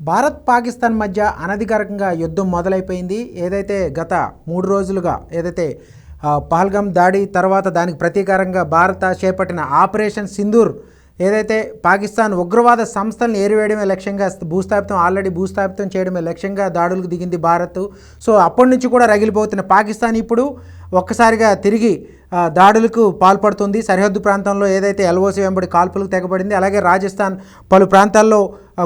భారత్ పాకిస్తాన్ మధ్య అనధికారికంగా యుద్ధం మొదలైపోయింది. ఏదైతే గత 3 రోజులుగా ఏదైతే పహల్గామ్ దాడి తర్వాత దానికి ప్రతీకారంగా భారత చేపట్టిన ఆపరేషన్ సింధూర్ ఏదైతే పాకిస్తాన్ ఉగ్రవాద సంస్థలను ఏరివేయడమే లక్ష్యంగా భూస్థాపితం చేయడమే లక్ష్యంగా దాడులకు దిగింది భారత్. సో అప్పటి నుంచి కూడా రగిలిపోతున్న పాకిస్తాన్ ఇప్పుడు ఒక్కసారిగా తిరిగి దాడులకు పాల్పడుతుంది. సరిహద్దు ప్రాంతంలో ఏదైతే ఎల్ఓసి వెంబడి కాల్పులకు తెగబడింది. అలాగే రాజస్థాన్ పలు ప్రాంతాల్లో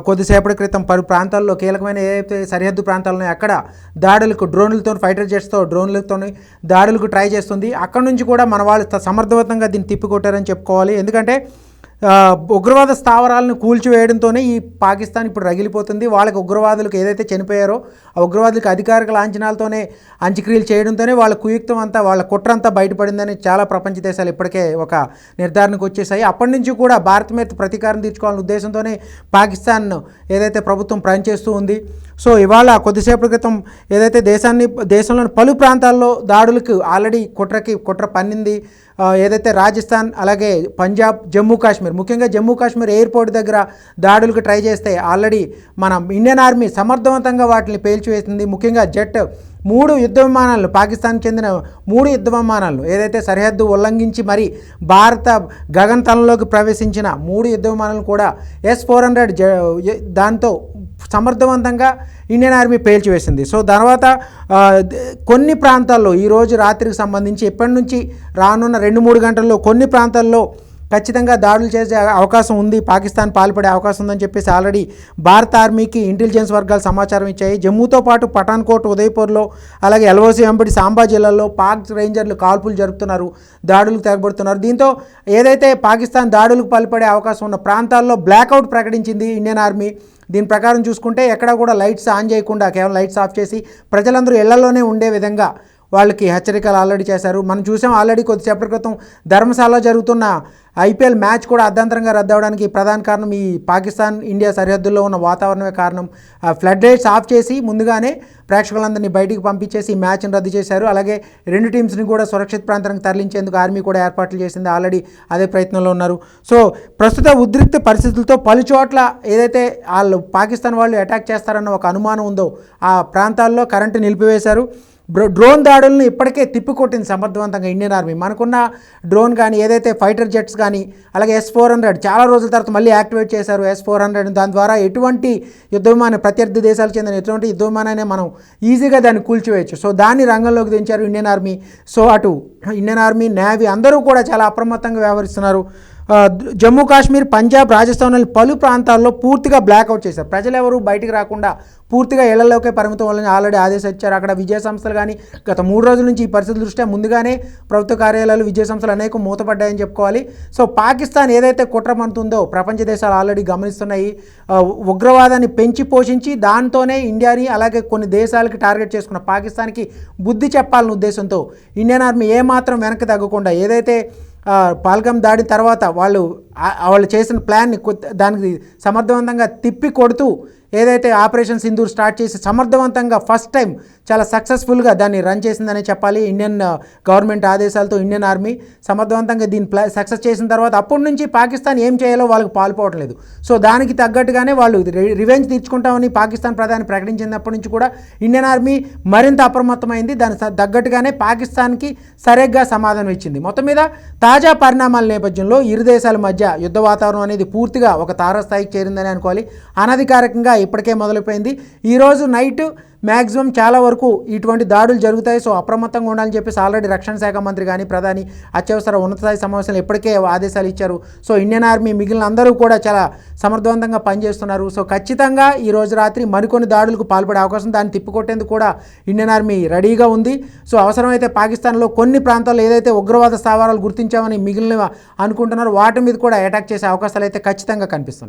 కొద్దిసేపటి క్రితం పలు ప్రాంతాల్లో కీలకమైన ఏదైతే సరిహద్దు ప్రాంతాలు అక్కడ దాడులకు డ్రోన్లతో ఫైటర్ జెట్స్తో డ్రోన్లతో దాడులకు ట్రై చేస్తుంది. అక్కడ నుంచి కూడా మన వాళ్ళు సమర్థవంతంగా దీన్ని తిప్పికొట్టారని చెప్పుకోవాలి. ఎందుకంటే ఉగ్రవాద స్థావరాలను కూల్చివేయడంతోనే ఈ పాకిస్తాన్ ఇప్పుడు రగిలిపోతుంది. వాళ్ళకి ఉగ్రవాదులకు ఏదైతే చనిపోయారో ఆ ఉగ్రవాదులకు అధికారిక లాంఛనాలతోనే అంత్యక్రియలు చేయడంతోనే వాళ్ళ కుయుక్తం అంతా వాళ్ళ కుట్రంతా బయటపడిందని చాలా ప్రపంచ దేశాలు ఇప్పటికే ఒక నిర్ధారణకు వచ్చేసాయి. అప్పటి నుంచి కూడా భారత్ మీద ప్రతీకారం తీర్చుకోవాలనే ఉద్దేశంతోనే పాకిస్తాన్ ఏదైతే ప్రభుత్వం పనిచేస్తూ ఉంది. సో ఇవాళ కొద్దిసేపటి క్రితం ఏదైతే దేశంలోని పలు ప్రాంతాల్లో దాడులకు ఆల్రెడీ కుట్ర పన్నింది. ఏదైతే రాజస్థాన్ అలాగే పంజాబ్ జమ్మూ కాశ్మీర్ ముఖ్యంగా జమ్మూ కాశ్మీర్ ఎయిర్పోర్ట్ దగ్గర దాడులకు ట్రై చేస్తే ఆల్రెడీ మన ఇండియన్ ఆర్మీ సమర్థవంతంగా వాటిని పేల్చివేసింది. ముఖ్యంగా జెట్ 3 యుద్ధ విమానాలను పాకిస్తాన్కి చెందిన 3 యుద్ధ విమానాలను ఏదైతే సరిహద్దు ఉల్లంఘించి మరి భారత గగనతలంలోకి ప్రవేశించిన 3 యుద్ధ విమానాలను కూడా S-400 దాంతో సమర్థవంతంగా ఇండియన్ ఆర్మీ పేల్చివేసింది. సో తర్వాత కొన్ని ప్రాంతాల్లో ఈరోజు రాత్రికి సంబంధించి ఎప్పటి నుంచి రానున్న 2-3 గంటల్లో కొన్ని ప్రాంతాల్లో ఖచ్చితంగా దాడులు చేసే అవకాశం ఉంది, పాకిస్తాన్ పాల్పడే అవకాశం ఉందని చెప్పేసి ఆల్రెడీ భారత ఆర్మీకి ఇంటెలిజెన్స్ వర్గాలు సమాచారం ఇచ్చాయి. జమ్మూతో పాటు పఠాన్కోట్, ఉదయ్పూర్లో అలాగే ఎల్ఓసి వెంబడి సాంబా జిల్లాల్లో పాక్ రేంజర్లు కాల్పులు జరుపుతున్నారు, దాడులకు తెగబడుతున్నారు. దీంతో ఏదైతే పాకిస్తాన్ దాడులకు పాల్పడే అవకాశం ఉన్న ప్రాంతాల్లో బ్లాక్అవుట్ ప్రకటించింది ఇండియన్ ఆర్మీ. దీని ప్రకారం చూసుకుంటే ఎక్కడా కూడా లైట్స్ ఆన్ చేయకుండా కేవలం లైట్స్ ఆఫ్ చేసి ప్రజలందరూ ఇళ్లలోనే ఉండే విధంగా వాళ్ళకి హెచ్చరికలు ఆల్రెడీ చేశారు. మనం చూసాం ఆల్రెడీ కొద్దిసేపటి క్రితం ధర్మశాలలో జరుగుతున్న IPL మ్యాచ్ కూడా అర్ధాంతరంగా రద్దవడానికి ప్రధాన కారణం ఈ పాకిస్తాన్ ఇండియా సరిహద్దుల్లో ఉన్న వాతావరణమే కారణం. ఫ్లడ్ లైట్స్ ఆఫ్ చేసి ముందుగానే ప్రేక్షకులందరినీ బయటికి పంపించేసి ఈ మ్యాచ్ని రద్దు చేశారు. అలాగే 2 టీమ్స్ని కూడా సురక్షిత ప్రాంతానికి తరలించేందుకు ఆర్మీ కూడా ఏర్పాట్లు చేసింది. ఆల్రెడీ అదే ప్రయత్నంలో ఉన్నారు. సో ప్రస్తుత ఉద్రిక్త పరిస్థితులతో పలు చోట్ల ఏదైతే పాకిస్తాన్ వాళ్ళు అటాక్ చేస్తారన్న ఒక అనుమానం ఉందో ఆ ప్రాంతాల్లో కరెంటు నిలిపివేశారు. డ్రోన్ దాడులను ఇప్పటికే తిప్పికొట్టింది సమర్థవంతంగా ఇండియన్ ఆర్మీ. మనకున్న డ్రోన్ కానీ ఏదైతే ఫైటర్ జెట్స్ కానీ అలాగే S-400 చాలా రోజుల తర్వాత మళ్ళీ యాక్టివేట్ చేశారు S-400. దాని ద్వారా ఎటువంటి యుద్ధ విమానం ప్రత్యర్థి దేశాలకు చెందిన ఎటువంటి యుద్ధ విమానాన్ని మనం ఈజీగా దాన్ని కూల్చివేయచ్చు. సో దాన్ని రంగంలోకి దించారు ఇండియన్ ఆర్మీ. సో అటు ఇండియన్ ఆర్మీ, నేవీ అందరూ కూడా చాలా అప్రమత్తంగా వ్యవహరిస్తున్నారు. జమ్మూ కాశ్మీర్, పంజాబ్, రాజస్థాన్లోని పలు ప్రాంతాల్లో పూర్తిగా బ్లాక్అవుట్ చేశారు. ప్రజలు ఎవరు బయటికి రాకుండా పూర్తిగా ఇళ్లలోకే పరిమితం వాళ్ళని ఆల్రెడీ ఆదేశాలు ఇచ్చారు. అక్కడ విద్యా సంస్థలు కానీ గత 3 రోజుల నుంచి ఈ పరిస్థితుల దృష్ట్యా ముందుగానే ప్రభుత్వ కార్యాలయాలు, విద్యా సంస్థలు అనేక మూతపడ్డాయని చెప్పుకోవాలి. సో పాకిస్తాన్ ఏదైతే కుట్ర పన్నుతుందో ప్రపంచ దేశాలు ఆల్రెడీ గమనిస్తున్నాయి. ఉగ్రవాదాన్ని పెంచి పోషించి దాంతోనే ఇండియాని అలాగే కొన్ని దేశాలకి టార్గెట్ చేసుకున్న పాకిస్తాన్కి బుద్ధి చెప్పాలన్న ఉద్దేశంతో ఇండియన్ ఆర్మీ ఏమాత్రం వెనక్కి తగ్గకుండా ఏదైతే పహల్గామ్ దాడి తర్వాత వాళ్ళు చేసిన ప్లాన్ని దానికి సమర్థవంతంగా తిప్పి కొడుతూ ఏదైతే ఆపరేషన్ సింధూర్ స్టార్ట్ చేసి సమర్థవంతంగా ఫస్ట్ టైం చాలా సక్సెస్ఫుల్గా దాన్ని రన్ చేసిందనే చెప్పాలి. ఇండియన్ గవర్నమెంట్ ఆదేశాలతో ఇండియన్ ఆర్మీ సమర్థవంతంగా దీన్ని సక్సెస్ చేసిన తర్వాత అప్పటి నుంచి పాకిస్తాన్ ఏం చేయాలో వాళ్ళకి పాల్పోవటం లేదు. సో దానికి తగ్గట్టుగానే వాళ్ళు రివెంజ్ తీర్చుకుంటామని పాకిస్తాన్ ప్రధాని ప్రకటించినప్పటి నుంచి కూడా ఇండియన్ ఆర్మీ మరింత అప్రమత్తమైంది. దానికి తగ్గట్టుగానే పాకిస్తాన్కి సరిగ్గా సమాధానం ఇచ్చింది. మొత్తం మీద తాజా పరిణామాల నేపథ్యంలో ఇరు దేశాల మధ్య యుద్ధ వాతావరణం అనేది పూర్తిగా ఒక తారాస్థాయికి చేరిందని అనుకోవాలి. అనధికారికంగా ఇప్పటికే మొదలైపోయింది. ఈరోజు నైట్ మ్యాక్సిమం చాలా వరకు ఇటువంటి దాడులు జరుగుతాయి. సో అప్రమత్తంగా ఉండాలని చెప్పేసి ఆల్రెడీ రక్షణ శాఖ మంత్రి కానీ ప్రధాని అత్యవసర ఉన్నతస్థాయి సమావేశాలు ఇప్పటికే ఆదేశాలు ఇచ్చారు. సో ఇండియన్ ఆర్మీ మిగిలిన అందరూ కూడా చాలా సమర్థవంతంగా పనిచేస్తున్నారు. సో ఖచ్చితంగా ఈరోజు రాత్రి మరికొన్ని దాడులకు పాల్పడే అవకాశం, దాన్ని తిప్పికొట్టేందుకు కూడా ఇండియన్ ఆర్మీ రెడీగా ఉంది. సో అవసరమైతే పాకిస్తాన్లో కొన్ని ప్రాంతాల్లో ఏదైతే ఉగ్రవాద స్థావరాలు గుర్తించామని మిగిలిన అనుకుంటున్నారో వాటి మీద కూడా అటాక్ చేసే అవకాశాలు అయితే ఖచ్చితంగా కనిపిస్తున్నాయి.